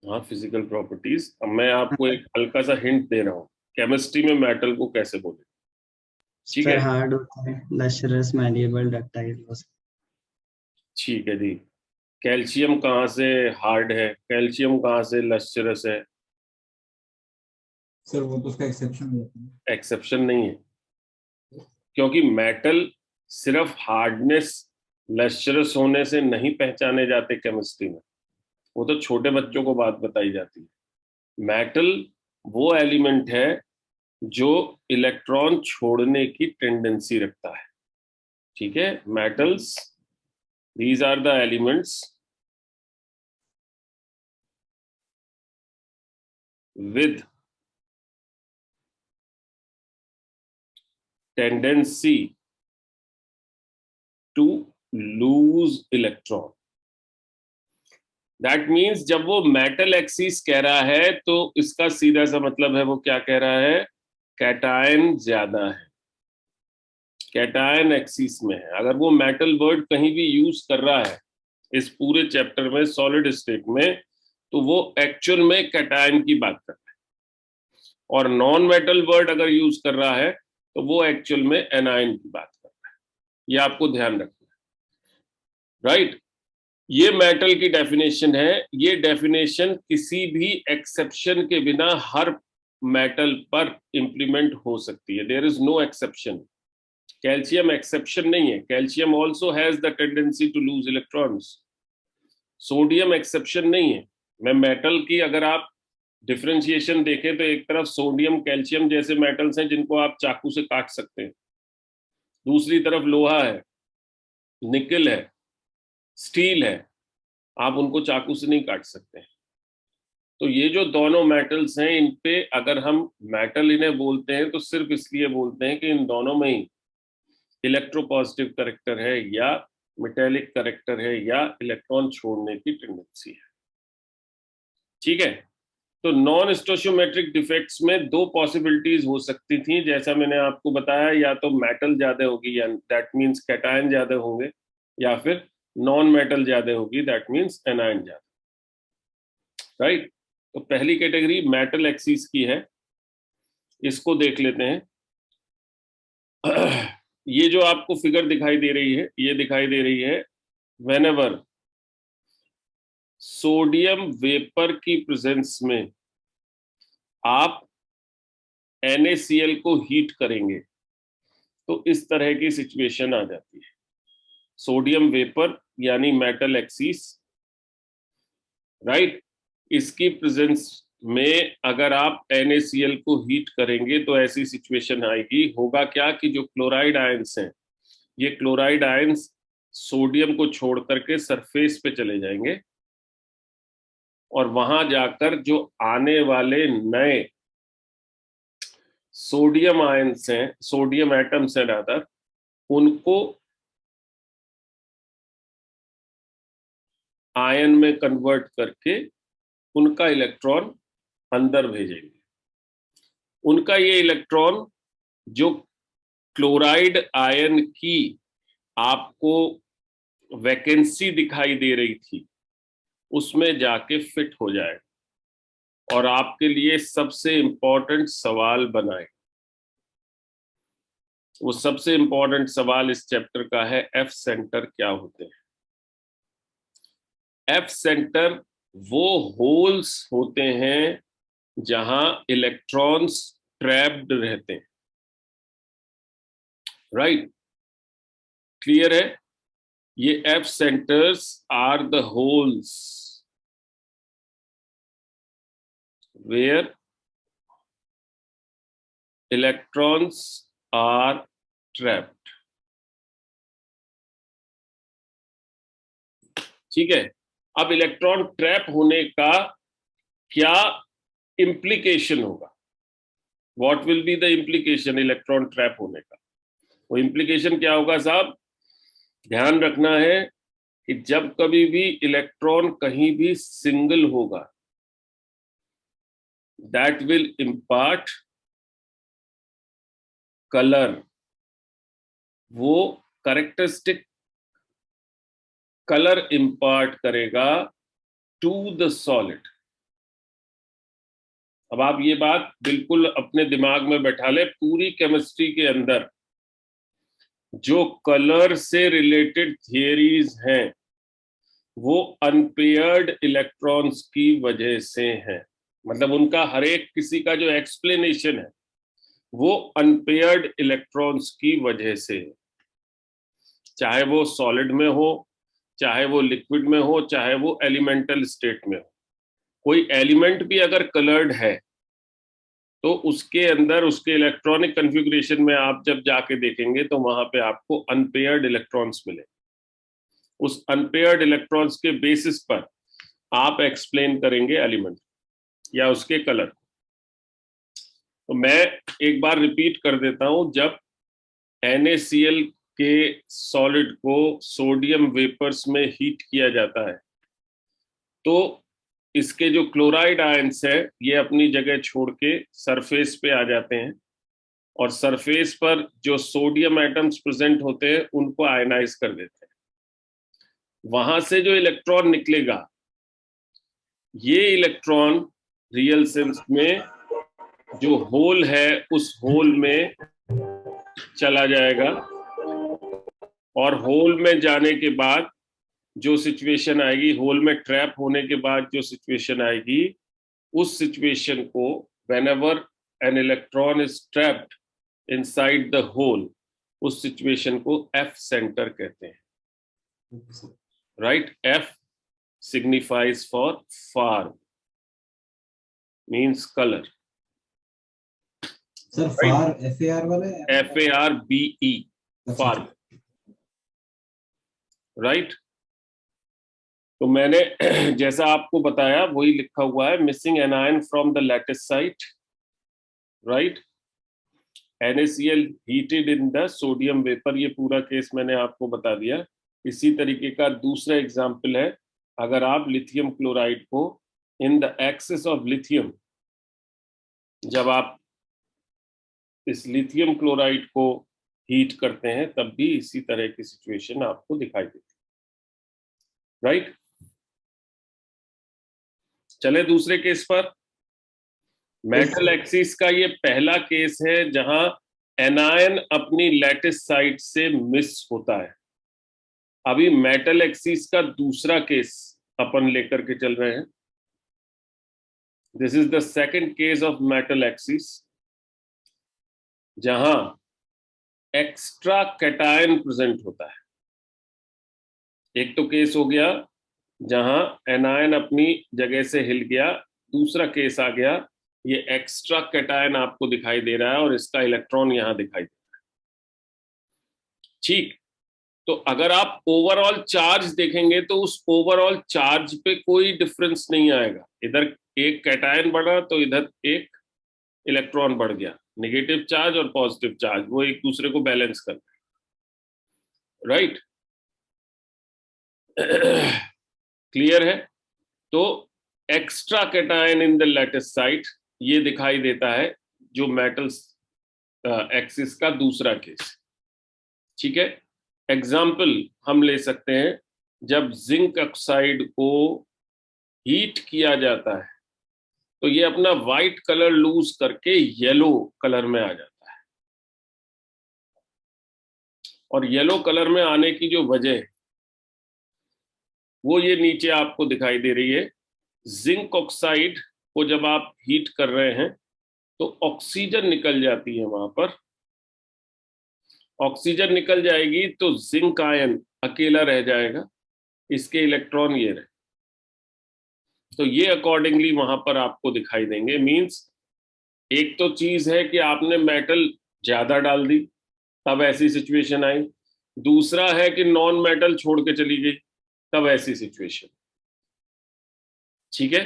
[SPEAKER 1] हाँ, फिजिकल प्रॉपर्टीज। अब मैं आपको एक हल्का सा हिंट दे रहा हूँ, केमिस्ट्री में मेटल को कैसे बोले, ठीक है?
[SPEAKER 2] सर हार्ड होता है, लश्रस, मैलिएबल, डक्टाइल।
[SPEAKER 1] ठीक है जी। कैल्शियम कहाँ से हार्ड है? कैल्शियम कहाँ से लश्चरस है?
[SPEAKER 3] सर वो तो उसका एक्सेप्शन होता है।
[SPEAKER 1] एक्सेप्शन नहीं है, क्योंकि मेटल सिर्फ हार्डनेस, लश्चरस होने से नहीं पहचाने जाते केमिस्ट्री में, वो तो छोटे बच्चों को बात बताई जाती है। मेटल वो एलिमेंट है जो इलेक्ट्रॉन छोड़ने की टेंडेंसी रखता है, ठीक है? Metals, these are the elements with tendency to lose electron. That means जब वो मेटल एक्सिस कह रहा है तो इसका सीधा सा मतलब है वो क्या कह रहा है? कैटायन ज्यादा है, कैटायन एक्सिस में है। अगर वो मेटल वर्ड कहीं भी यूज कर रहा है इस पूरे चैप्टर में सॉलिड स्टेट में, तो वो एक्चुअल में कैटायन की बात कर रहा है, और नॉन मेटल वर्ड अगर यूज कर रहा है तो वो एक्चुअल में एनायन की बात कर रहा है। ये आपको ध्यान रखना है, राइट? ये मेटल की डेफिनेशन है। ये डेफिनेशन किसी भी एक्सेप्शन के बिना हर मेटल पर इंप्लीमेंट हो सकती है। There is no exception. Calcium exception नहीं है। Calcium also has the tendency to lose electrons. Sodium exception नहीं है। मैं मेटल की अगर आप डिफरेंशिएशन देखें तो एक तरफ सोडियम कैल्शियम जैसे मेटल्स हैं जिनको आप चाकू से काट सकते हैं, दूसरी तरफ लोहा है, निकल है, स्टील है, आप उनको चाकू से नहीं काट सकते। तो ये जो दोनों मेटल्स हैं, इन पे अगर हम मेटल इन्हें बोलते हैं तो सिर्फ इसलिए बोलते हैं कि इन दोनों में ही इलेक्ट्रोपॉजिटिव कैरेक्टर है या मेटेलिक कैरेक्टर है या इलेक्ट्रॉन छोड़ने की टेंडेंसी है, ठीक है? तो नॉन स्टोशियोमेट्रिक डिफेक्ट्स में दो पॉसिबिलिटीज हो सकती थी, जैसा मैंने आपको बताया, या तो मेटल ज्यादा होगी या दैट मींस कैटायन ज्यादा होंगे, या फिर नॉन मेटल ज्यादा होगी दैट मींस एनायन ज्यादा, राइट? तो पहली कैटेगरी मेटल एक्सिस की है, इसको देख लेते हैं। ये जो आपको फिगर दिखाई दे रही है, ये दिखाई दे रही है व्हेनेवर सोडियम वेपर की प्रेजेंस में आप NaCl को हीट करेंगे तो इस तरह की सिचुएशन आ जाती है। सोडियम वेपर यानी मेटल एक्सिस, राइट? इसकी प्रेजेंस में अगर आप NaCl को हीट करेंगे तो ऐसी सिचुएशन आएगी। होगा क्या कि जो क्लोराइड आयंस हैं, ये क्लोराइड आयंस सोडियम को छोड़ करके सरफेस पे चले जाएंगे, और वहां जाकर जो आने वाले नए सोडियम आयंस हैं, सोडियम एटम्स हैं रादर, उनको आयन में कन्वर्ट करके उनका इलेक्ट्रॉन अंदर भेजेंगे। उनका ये इलेक्ट्रॉन जो क्लोराइड आयन की आपको वैकेंसी दिखाई दे रही थी उसमें जाके फिट हो जाए और आपके लिए सबसे इंपॉर्टेंट सवाल बनाए। वो सबसे इंपॉर्टेंट सवाल इस चैप्टर का है, एफ सेंटर क्या होते हैं। एफ सेंटर वो होल्स होते हैं जहां इलेक्ट्रॉन्स ट्रैप्ड रहते हैं। राइट, क्लियर है? ये F centres are the holes where electrons are trapped. ठीक है, अब इलेक्ट्रॉन ट्रैप होने का क्या इंप्लीकेशन होगा? What will be the implication electron trap होने का? वो इंप्लीकेशन क्या होगा साहब? ध्यान रखना है कि जब कभी भी इलेक्ट्रॉन कहीं भी सिंगल होगा, दैट विल इम्पार्ट कलर। वो कैरेक्टरिस्टिक कलर इम्पार्ट करेगा टू द सॉलिड। अब आप ये बात बिल्कुल अपने दिमाग में बैठा ले, पूरी केमिस्ट्री के अंदर जो कलर से रिलेटेड थियरीज हैं वो अनपेयर्ड इलेक्ट्रॉन्स की वजह से हैं। मतलब उनका हर एक किसी का जो एक्सप्लेनेशन है वो अनपेयर्ड इलेक्ट्रॉन्स की वजह से है। चाहे वो सॉलिड में हो, चाहे वो लिक्विड में हो, चाहे वो एलिमेंटल स्टेट में हो। कोई एलिमेंट भी अगर कलर्ड है तो उसके अंदर उसके इलेक्ट्रॉनिक कॉन्फ़िगरेशन में आप जब जाके देखेंगे तो वहां पे आपको अनपेयर्ड इलेक्ट्रॉन्स मिले। उस अनपेयर्ड इलेक्ट्रॉन्स के बेसिस पर आप एक्सप्लेन करेंगे एलिमेंट या उसके कलर। तो मैं एक बार रिपीट कर देता हूं, जब NaCl के सॉलिड को सोडियम वेपर्स में हीट किया जाता है तो इसके जो क्लोराइड आयंस है ये अपनी जगह छोड़ के सरफेस पे आ जाते हैं और सरफेस पर जो सोडियम एटम्स प्रेजेंट होते हैं उनको आयनाइज कर देते हैं। वहां से जो इलेक्ट्रॉन निकलेगा ये इलेक्ट्रॉन रियल सेंस में जो होल है उस होल में चला जाएगा और होल में जाने के बाद जो सिचुएशन आएगी, होल में ट्रैप होने के बाद जो सिचुएशन आएगी, उस सिचुएशन को whenever an electron is trapped inside the hole, उस सिचुएशन को F सेंटर कहते हैं। Right, F signifies for far, means color.
[SPEAKER 3] Sir far FAR वाला है?
[SPEAKER 1] FARBE, far. राइट, तो मैंने जैसा आपको बताया वही लिखा हुआ है, missing anion from the lattice site. Right, NaCl heated in the sodium vapour, ये पूरा केस मैंने आपको बता दिया। इसी तरीके का दूसरा एग्जाम्पल है, अगर आप लिथियम क्लोराइड को in the excess of lithium, जब आप इस लिथियम क्लोराइड को हीट करते हैं तब भी इसी तरह की सिचुएशन आपको दिखाई देती है। राइट, चले दूसरे केस पर। मेटल एक्सिस का ये पहला केस है जहां एनायन अपनी लैटिस साइट से मिस होता है। अभी मेटल एक्सिस का दूसरा केस अपन लेकर के चल रहे हैं। This is the second case of metal axis जहां एक्स्ट्रा कैटायन प्रेजेंट होता है। एक तो केस हो गया जहां एनायन अपनी जगह से हिल गया, दूसरा केस आ गया ये एक्स्ट्रा कैटायन आपको दिखाई दे रहा है और इसका इलेक्ट्रॉन यहां दिखाई दे रहा है। ठीक, तो अगर आप ओवरऑल चार्ज देखेंगे तो उस ओवरऑल चार्ज पे कोई डिफरेंस नहीं आएगा। इधर एक कैटायन बढ़ा तो इधर एक इलेक्ट्रॉन बढ़ गया, नेगेटिव चार्ज और पॉजिटिव चार्ज वो एक दूसरे को बैलेंस करते हैं। राइट, क्लियर है? तो extra cation in the lattice site, ये दिखाई देता है जो मेटल्स एक्सिस का दूसरा केस। ठीक है, एग्जाम्पल हम ले सकते हैं, जब जिंक ऑक्साइड को हीट किया जाता है तो ये अपना वाइट कलर लूज करके येलो कलर में आ जाता है, और येलो कलर में आने की जो वजह है वो ये नीचे आपको दिखाई दे रही है। जिंक ऑक्साइड को जब आप हीट कर रहे हैं तो ऑक्सीजन निकल जाती है, वहां पर ऑक्सीजन निकल जाएगी तो जिंक आयन अकेला रह जाएगा, इसके इलेक्ट्रॉन ये रहे, तो ये अकॉर्डिंगली वहां पर आपको दिखाई देंगे। मींस एक तो चीज है कि आपने मेटल ज्यादा डाल दी तब ऐसी सिचुएशन आई, दूसरा है कि नॉन मेटल छोड़ के चली गई तब ऐसी सिचुएशन। ठीक है,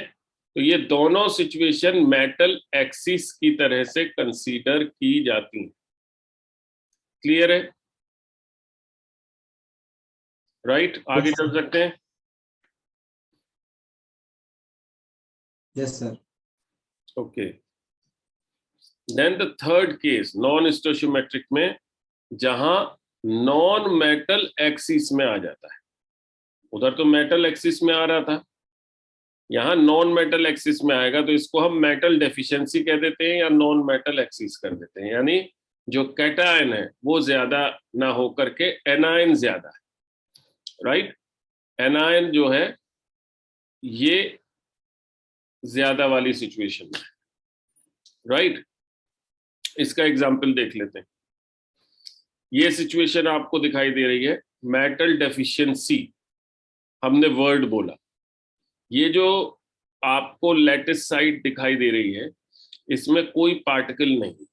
[SPEAKER 1] तो ये दोनों सिचुएशन मेटल एक्सिस की तरह से कंसीडर की जाती हैं। क्लियर है? राइट, आगे चल सकते हैं।
[SPEAKER 3] Yes sir.
[SPEAKER 1] Okay, then the third case non stoichiometric में, जहां नॉन मेटल एक्सिस में आ जाता है। उधर तो मेटल एक्सिस में आ रहा था, यहाँ नॉन मेटल एक्सिस में आएगा, तो इसको हम मेटल डेफिशिएंसी कह देते हैं या नॉन मेटल एक्सिस कर देते हैं। यानी जो कैटायन है वो ज्यादा ना होकर के एनायन ज्यादा है, राइट। एनायन जो है ये ज्यादा वाली सिचुएशन है, राइट। इसका एग्जाम्पल देख लेते हैं। ये सिचुएशन आपको दिखाई दे रही है, मेटल डेफिशिएंसी हमने वर्ड बोला। ये जो आपको लैटिस साइट दिखाई दे रही है इसमें कोई पार्टिकल नहीं,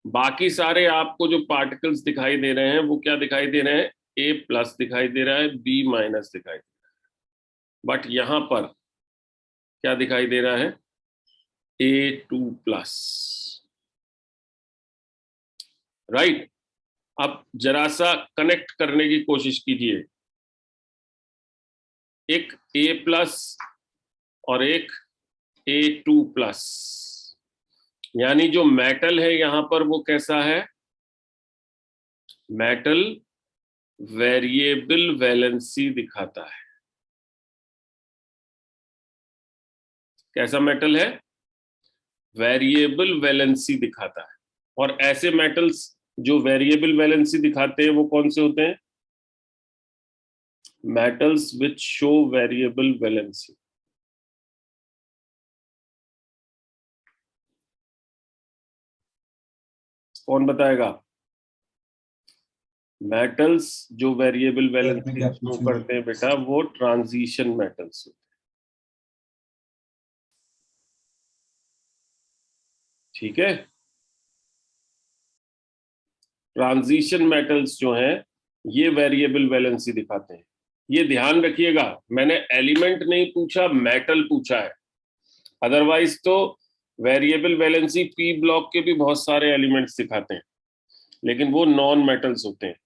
[SPEAKER 1] बाकी सारे आपको जो पार्टिकल्स दिखाई दे रहे हैं वो क्या दिखाई दे रहे हैं, A+ दिखाई दे रहा है, B- दिखाई दे रहा है, बट यहां पर क्या दिखाई दे रहा है, A2+, राइट। अब जरा सा कनेक्ट करने की कोशिश कीजिए, एक A+ और एक A2+, यानी जो मेटल है यहां पर वो कैसा है, मेटल वेरिएबल वैलेंसी दिखाता है। कैसा मेटल है, वेरिएबल वैलेंसी दिखाता है। और ऐसे मेटल्स जो वेरिएबल वैलेंसी दिखाते हैं वो कौन से होते हैं, metals which show variable valency. कौन बताएगा, मेटल्स जो वेरिएबल वैलेंसी शो करते हैं बेटा वो ट्रांजिशन मेटल्स होते हैं। ठीक है, ट्रांजिशन मेटल्स जो हैं ये वेरिएबल वैलेंसी दिखाते हैं। ये ध्यान रखिएगा, मैंने एलिमेंट नहीं पूछा, मेटल पूछा है। अदरवाइज तो वेरिएबल वैलेंसी पी ब्लॉक के भी बहुत सारे एलिमेंट्स दिखाते हैं, लेकिन वो नॉन मेटल्स होते हैं।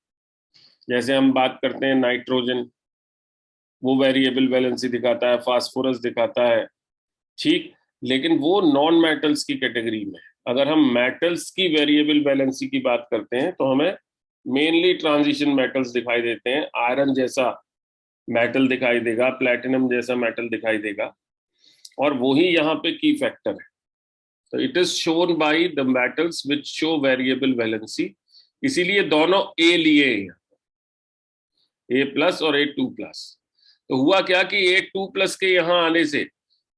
[SPEAKER 1] जैसे हम बात करते हैं नाइट्रोजन, वो वेरिएबल वैलेंसी दिखाता है, फास्फोरस दिखाता है, ठीक, लेकिन वो नॉन मेटल्स की कैटेगरी में। अगर हम मेटल्स की वेरिएबल वैलेंसी की बात करते हैं तो हमें मेनली ट्रांजिशन मेटल्स दिखाई देते हैं। आयरन जैसा मेटल दिखाई देगा, प्लैटिनम जैसा मेटल दिखाई देगा, और वही यहाँ पे की फैक्टर है। तो it is shown by the metals which show variable valency, इसीलिए दोनों ए लिए हैं, A+ और A2+। तो हुआ क्या कि A2+ के यहां आने से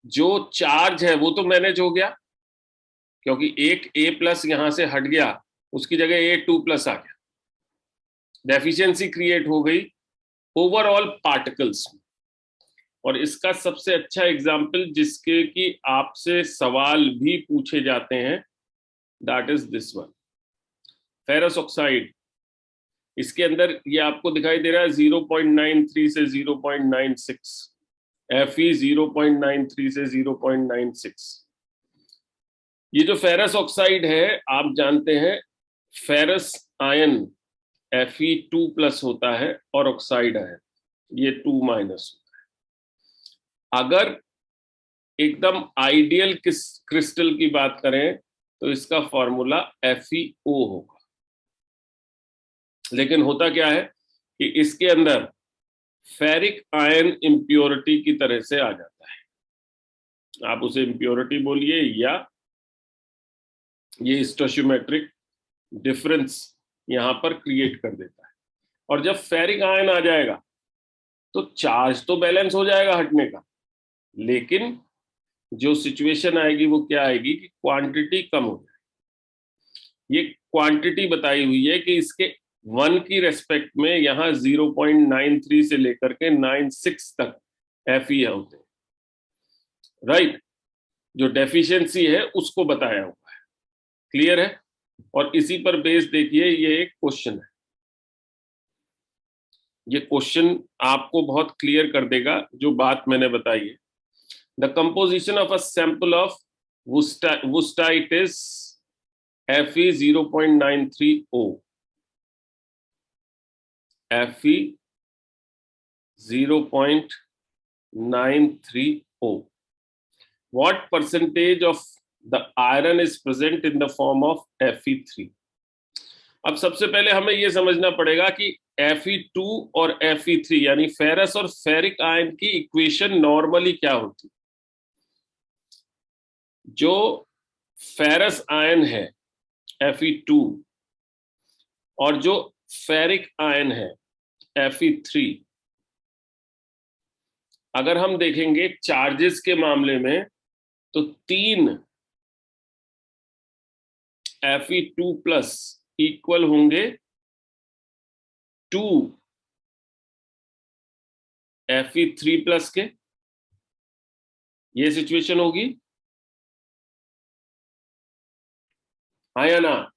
[SPEAKER 1] जो चार्ज है वो तो मैनेज हो गया, क्योंकि एक A+ यहां से हट गया, उसकी जगह A2+ आ गया, डेफिशिएंसी क्रिएट हो गई ओवरऑल पार्टिकल्स में। और इसका सबसे अच्छा एग्जाम्पल जिसके कि आपसे सवाल भी पूछे जाते हैं, that is this one, ferrous oxide. इसके अंदर ये आपको दिखाई दे रहा है 0.93 से 0.96, Fe 0.93 से 0.96। ये जो फेरस ऑक्साइड है आप जानते हैं फेरस आयन Fe2+ होता है और ऑक्साइड है ये 2- होता है। अगर एकदम आइडियल क्रिस्टल की बात करें तो इसका फॉर्मूला FeO होगा, लेकिन होता क्या है कि इसके अंदर फेरिक आयन इम्प्योरिटी की तरह से आ जाता है। आप उसे इम्प्योरिटी बोलिए या ये स्टोशियोमेट्रिक डिफरेंस यहां पर क्रिएट कर देता है। और जब फेरिक आयन आ जाएगा तो चार्ज तो बैलेंस हो जाएगा हटने का, लेकिन जो सिचुएशन आएगी वो क्या आएगी कि क्वांटिटी कम हो जाएगी। ये क्वांटिटी बताई हुई है कि इसके 1 की रेस्पेक्ट में यहां 0.93 से लेकर के 96 तक Fe होते हैं, राइट। जो डेफिशिएंसी है उसको बताया हुआ है, क्लियर है। और इसी पर बेस देखिए, ये एक क्वेश्चन है। ये क्वेश्चन आपको बहुत क्लियर कर देगा जो बात मैंने बताई है। The composition of a sample of wustite is Fe 0.93O, Fe 0.93O. What percentage of the iron is present in the form of Fe3? अब सबसे पहले हमें यह समझना पड़ेगा कि Fe2 और Fe3 यानी फेरस और फेरिक आयन की इक्वेशन नॉर्मली क्या होती। जो फेरस आयन है Fe2 और जो फेरिक आयन है Fe3, अगर हम देखेंगे चार्जेस के मामले में तो 3 Fe2 प्लस इक्वल होंगे 2 Fe3 प्लस के। ये सिचुएशन होगी, हाँ या ना।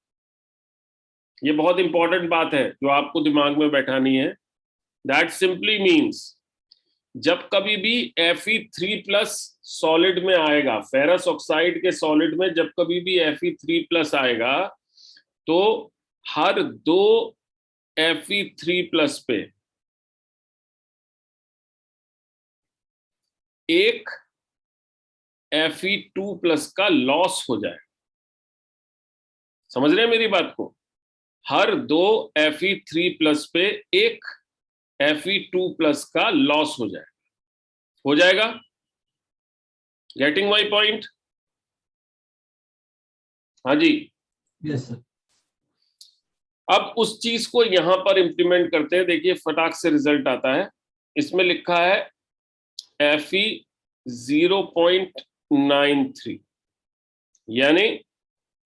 [SPEAKER 1] ये बहुत इंपॉर्टेंट बात है जो आपको दिमाग में बैठानी है। दैट सिंपली मीन्स जब कभी भी Fe3 प्लस सॉलिड में आएगा, फेरस ऑक्साइड के सॉलिड में जब कभी भी Fe3 प्लस आएगा तो हर 2 Fe3 प्लस पे एक Fe2 प्लस का लॉस हो जाएगा। समझ रहे हैं मेरी बात को? हर 2 Fe3 प्लस पे एक Fe2 प्लस का लॉस हो जाएगा। हो जाएगा? Getting my point? हाँ जी,
[SPEAKER 3] यस सर।
[SPEAKER 1] अब उस चीज को यहां पर इंप्लीमेंट करते हैं। देखिए फटाक से रिजल्ट आता है। इसमें लिखा है Fe 0.93, यानी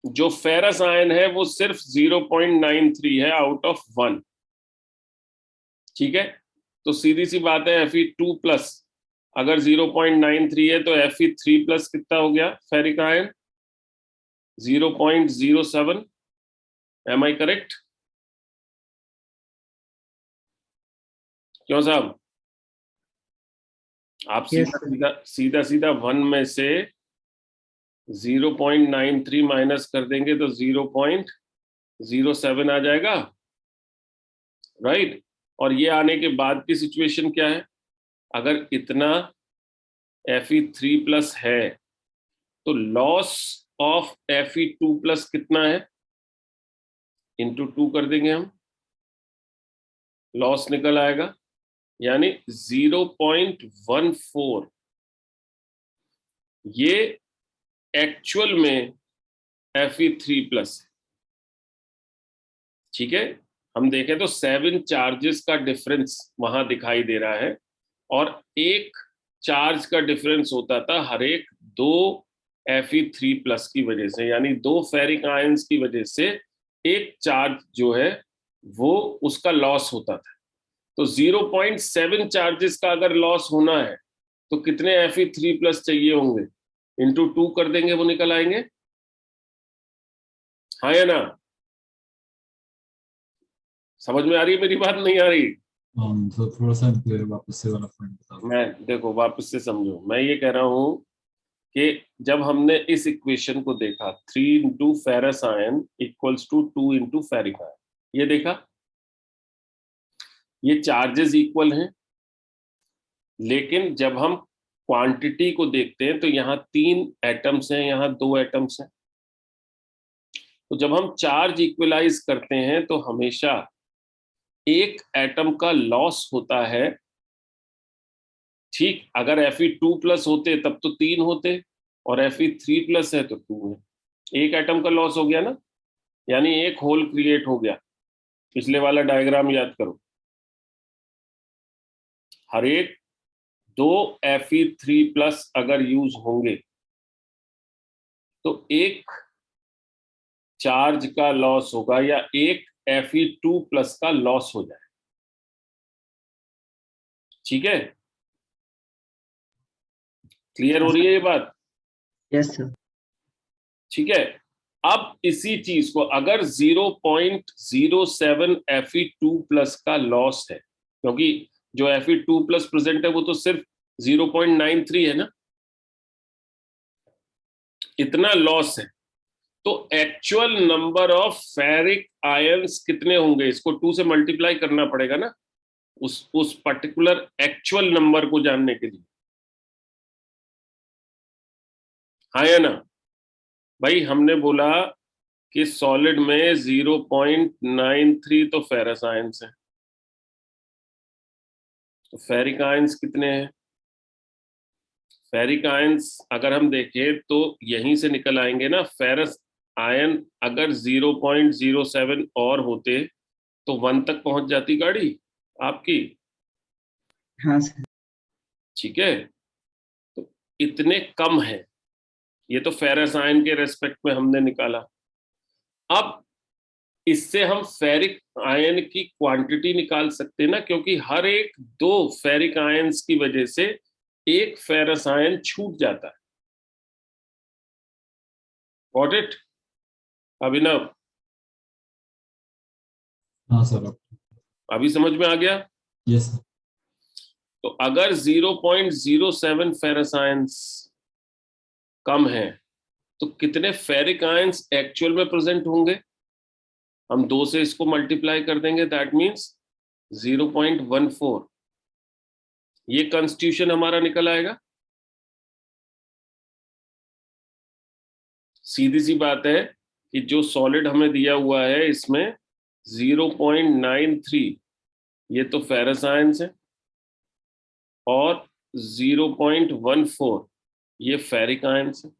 [SPEAKER 1] जो फेरस आयन है वो सिर्फ 0.93 है आउट ऑफ 1। ठीक है, तो सीधी सी बात है Fe2 प्लस अगर 0.93 है तो Fe3 प्लस कितना हो गया ferric ion? 0.07। Am I correct? क्यों साहब? आप सीधा सीधा 1 में से 0.93 माइनस कर देंगे तो 0.07 आ जाएगा, राइट। और ये आने के बाद की सिचुएशन क्या है? अगर इतना Fe3 प्लस है तो लॉस ऑफ Fe2 प्लस कितना है? इंटू 2 कर देंगे हम, लॉस निकल आएगा, यानी 0.14। ये एक्चुअल में Fe3 प्लस है। ठीक है, हम देखें तो 7 चार्जेस का डिफरेंस वहां दिखाई दे रहा है और एक चार्ज का डिफरेंस होता था हर एक 2 Fe3 प्लस की वजह से, यानी 2 फेरिक आयंस की वजह से एक चार्ज जो है वो उसका लॉस होता था। तो 0.7 चार्जेस का अगर लॉस होना है तो कितने Fe3 प्लस चाहिए होंगे? इंटू 2 कर देंगे, वो निकल आएंगे। हाँ या ना? समझ में आ रही है मेरी बात? नहीं आ रही?
[SPEAKER 3] तो थोड़ा सा वापस से वाला पॉइंट बताओ।
[SPEAKER 1] मैं देखो वापस से समझो, मैं ये कह रहा हूं कि जब हमने इस इक्वेशन को देखा 3 into ferrous ion equals to 2 into ferric ion, ये देखा, ये चार्जेस इक्वल हैं, लेकिन जब हम क्वांटिटी को देखते हैं तो यहाँ 3 एटम्स हैं, यहाँ 2 एटम्स हैं। तो जब हम चार्ज इक्वलाइज करते हैं तो हमेशा एक एटम का लॉस होता है। ठीक, अगर Fe2+ होते तब तो 3 होते, और Fe3+ है तो 2 है। एक एटम का लॉस हो गया ना, यानी एक होल क्रिएट हो गया। पिछले वाला डायग्राम याद करो, हर एक 2 Fe3+ अगर यूज होंगे तो एक चार्ज का लॉस होगा, या एक Fe2+ का लॉस हो जाए। ठीक है, क्लियर हो रही है ये बात?
[SPEAKER 2] Yes sir.
[SPEAKER 1] ठीक है, अब इसी चीज को अगर 0.07 Fe2+ का लॉस है, क्योंकि जो Fe2+ प्रेजेंट है वो तो सिर्फ 0.93 है ना, इतना लॉस है, तो actual number of ferric ions कितने होंगे? इसको 2 से मल्टीप्लाई करना पड़ेगा ना, उस पर्टिकुलर एक्चुअल नंबर को जानने के लिए। हाँ या ना भाई? हमने बोला कि सॉलिड में 0.93 तो फेरस आयंस है, तो फेरिक आयंस कितने हैं? फेरिक आयंस अगर हम देखें तो यहीं से निकल आएंगे ना। फेरस आयन अगर 0.07 और होते तो 1 तक पहुंच जाती गाड़ी आपकी।
[SPEAKER 2] हाँ सर।
[SPEAKER 1] ठीक है, तो इतने कम है, ये तो फेरस आयन के रेस्पेक्ट में हमने निकाला। अब इससे हम फेरिक आयन की क्वांटिटी निकाल सकते हैं ना, क्योंकि हर एक 2 फेरिक आयंस की वजह से एक फेरस आयन छूट जाता है। गॉट इट अभिनव?
[SPEAKER 3] हाँ सर।
[SPEAKER 1] अभी समझ में आ गया?
[SPEAKER 3] Yes sir.
[SPEAKER 1] तो अगर 0.07 फेरस आयंस कम है तो कितने फेरिक आयंस एक्चुअल में प्रेजेंट होंगे? हम 2 से इसको मल्टीप्लाई कर देंगे, दैट मीन्स 0.14। ये कॉन्स्टिट्यूशन हमारा निकल आएगा। सीधी सी बात है कि जो सॉलिड हमें दिया हुआ है इसमें 0.93 ये तो फेरस आयंस है, और 0.14 ये फेरिक आयंस है।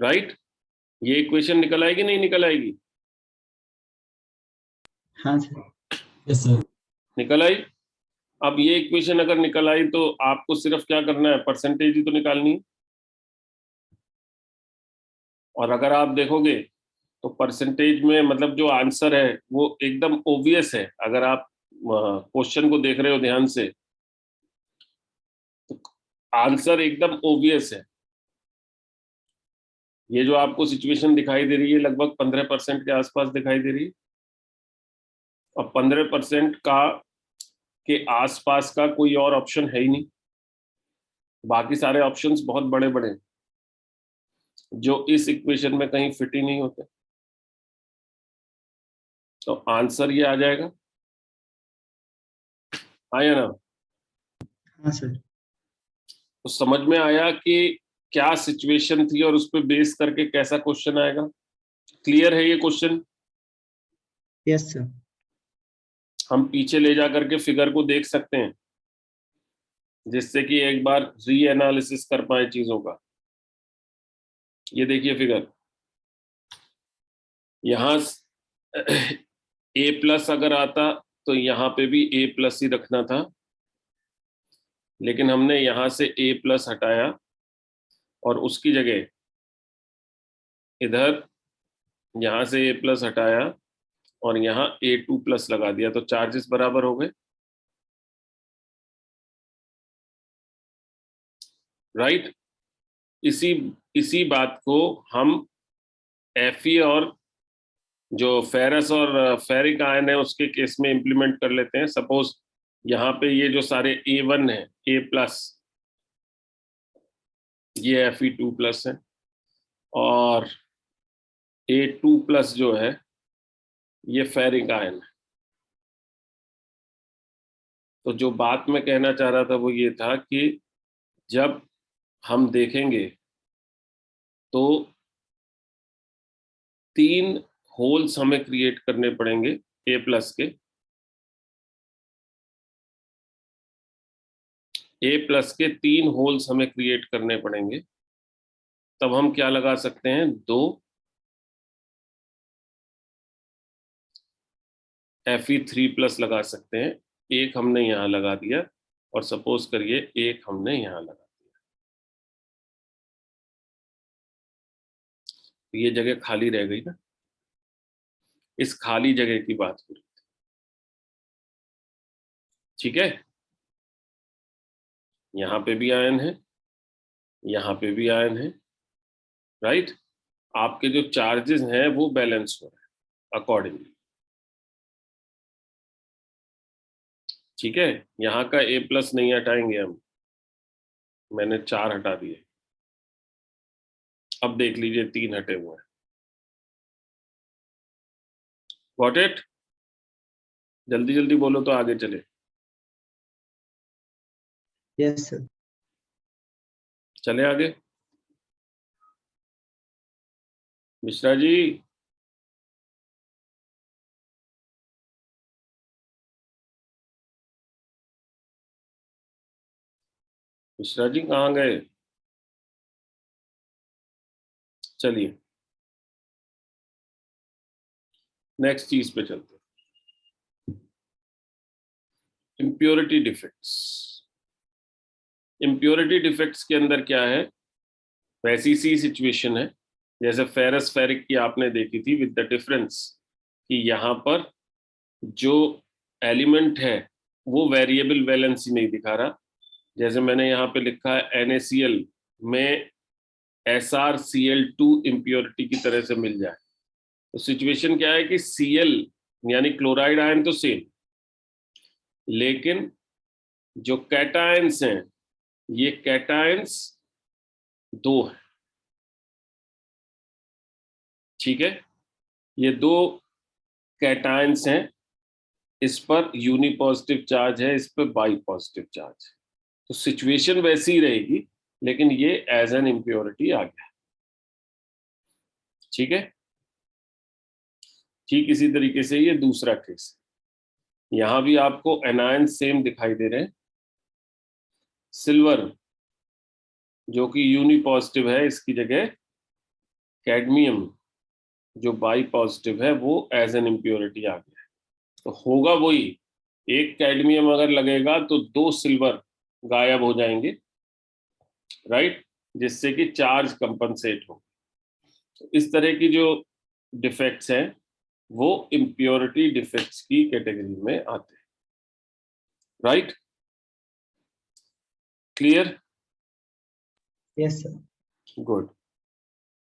[SPEAKER 1] राइट? ये इक्वेशन निकल आएगी नहीं निकल आएगी?
[SPEAKER 2] हाँ सर।
[SPEAKER 3] Yes sir.
[SPEAKER 1] निकल आई। अब ये इक्वेशन अगर निकल आई तो आपको सिर्फ क्या करना है? परसेंटेज ही तो निकालनी है। और अगर आप देखोगे तो परसेंटेज में मतलब जो आंसर है वो एकदम ओबियस है। अगर आप क्वेश्चन को देख रहे हो ध्यान से तो आंसर एकदम ओबियस है। ये जो आपको सिचुएशन दिखाई दे रही है लगभग 15% के आसपास दिखाई दे रही है, और 15% का के आसपास का कोई और ऑप्शन है ही नहीं। बाकी सारे ऑप्शंस बहुत बड़े बड़े हैं जो इस इक्वेशन में कहीं फिट ही नहीं होते। तो आंसर ये आ जाएगा। आया ना?
[SPEAKER 2] हाँ सर।
[SPEAKER 1] तो समझ में आया कि क्या सिचुएशन थी और उस पर बेस करके कैसा क्वेश्चन आएगा? क्लियर है ये क्वेश्चन?
[SPEAKER 2] Yes sir.
[SPEAKER 1] हम पीछे ले जा करके फिगर को देख सकते हैं जिससे कि एक बार री एनालिसिस कर पाए चीजों का। ये देखिए फिगर, यहां A+ अगर आता तो यहाँ पे भी A+ ही रखना था, लेकिन हमने यहां से A+ हटाया और उसकी जगह इधर यहां से A+ हटाया और यहाँ A2+ लगा दिया, तो चार्जेस बराबर हो गए। राइट? इसी इसी बात को हम Fe और जो फेरस और फेरिक आयन है उसके केस में इंप्लीमेंट कर लेते हैं। सपोज यहाँ पे ये जो सारे A1 है, A+, ये Fe2+ है, और A2+ जो है ये फेरिक आयन है। तो जो बात मैं कहना चाह रहा था वो ये था कि जब हम देखेंगे तो 3 होल्स हमें क्रिएट करने पड़ेंगे A+ के। A+ के 3 होल्स हमें क्रिएट करने पड़ेंगे, तब हम क्या लगा सकते हैं, 2 Fe3+ लगा सकते हैं। एक हमने यहां लगा दिया और सपोज करिए एक हमने यहां लगा दिया, तो ये जगह खाली रह गई ना। इस खाली जगह की बात हो रही, ठीक है। यहां पे भी आयन है, यहां पे भी आयन है, राइट। आपके जो चार्जेस हैं वो बैलेंस हो रहे हैं अकॉर्डिंगली, ठीक है। यहाँ का A+ नहीं हटाएंगे हम, मैंने 4 हटा दिए। अब देख लीजिए 3 हटे हुए हैं। Got it? जल्दी जल्दी बोलो तो आगे चले।
[SPEAKER 2] Yes, sir.
[SPEAKER 1] चले आगे। मिश्रा जी, मिश्रा जी कहाँ गए? चलिए नेक्स्ट चीज पे चलते हैं, इम्प्योरिटी डिफेक्ट्स। इम्प्योरिटी डिफेक्ट्स के अंदर क्या है, वैसी सी सिचुएशन है जैसे फेरस फेरिक की आपने देखी थी, विद द डिफरेंस कि यहाँ पर जो एलिमेंट है वो वेरिएबल वैलेंसी नहीं दिखा रहा। जैसे मैंने यहाँ पे लिखा है NaCl में SrCl2 इम्प्योरिटी की तरह से मिल जाए, तो सिचुएशन क्या है कि Cl यानी क्लोराइड आयन तो सेम, लेकिन जो कैटायंस हैं ये कैटायंस 2 हैं, ठीक है। ये 2 कैटायंस हैं, इस पर यूनी पॉजिटिव चार्ज है, इस पर बाई पॉजिटिव चार्ज है, तो सिचुएशन वैसी ही रहेगी, लेकिन ये एज एन इम्प्योरिटी आ गया, ठीक है। ठीक इसी तरीके से ये दूसरा केस, यहां भी आपको एनायन सेम दिखाई दे रहे हैं। सिल्वर जो कि यूनी पॉजिटिव है, इसकी जगह कैडमियम जो बाई पॉजिटिव है वो एज एन इम्प्योरिटी आ गया, तो होगा वही, एक कैडमियम अगर लगेगा तो 2 सिल्वर गायब हो जाएंगे, राइट, जिससे कि चार्ज कंपनसेट हो। तो इस तरह की जो डिफेक्ट्स हैं वो इम्प्योरिटी डिफेक्ट्स की कैटेगरी में आते हैं, right. Clear?
[SPEAKER 2] Yes, sir.
[SPEAKER 1] Good.